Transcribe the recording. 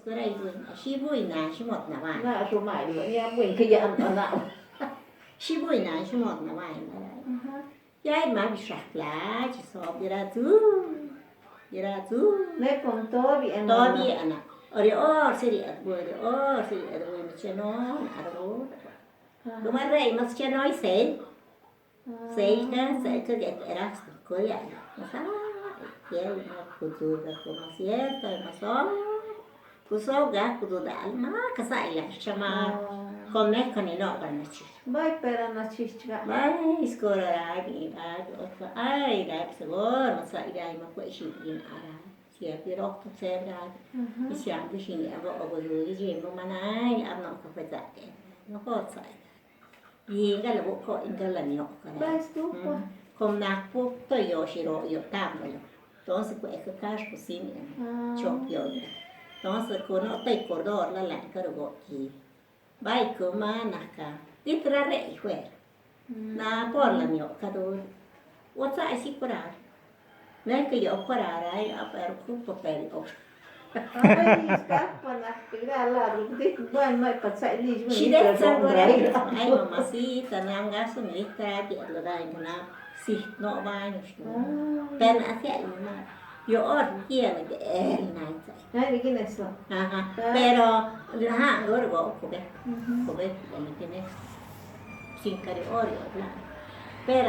bữa đây vui xí vui nà xí một là vài Nạ số mãi nữa nha, mình cái dặn ở nào. xí vui nà xí một là vài Yai mà bị sạc lá chỉ sọp đi ra chú Nè còn to bị ăn to bị anh ạ ở đây sẽ đi ăn bữa đây sẽ đi ăn bữa mà chơi nó ở đó đúng mà đây mà chơi nói sẽ cái era coi vậy mà sao kéo nó kudu cái mà siesta mà sao kuso gà kudu dal mà cái sai là chama come con nó còn chi Vai pera na chicha. vai scorare ai dai seguro ma sai dai ma poi ci in ara si è però tu sembra mi siamo vicini a voi diciamo ma nai hanno capitato non posso gì cái là bộ cội cái là nhọ Vai stupa. không nạc phụ tôi yo shiro yo tam rồi đó sẽ quẹt cái cash của xin chọc yo đó sẽ cô nó tay cổ đỏ là lại cái đồ gì bay cứ mà naka ít ra rẻ khỏe na por là nhọ cái đồ what sai si qua này cái yo qua đấy ở ở khu papel Ai scappa na tira la ruti. Vai mai passai lì. Ci deve essere ai mamacita nam gaso mi tra di lo dai na si no vai no per a te ma io ho chiedo che è nice Nè cái này sao? però ha loro go come come che ne sin cari ori per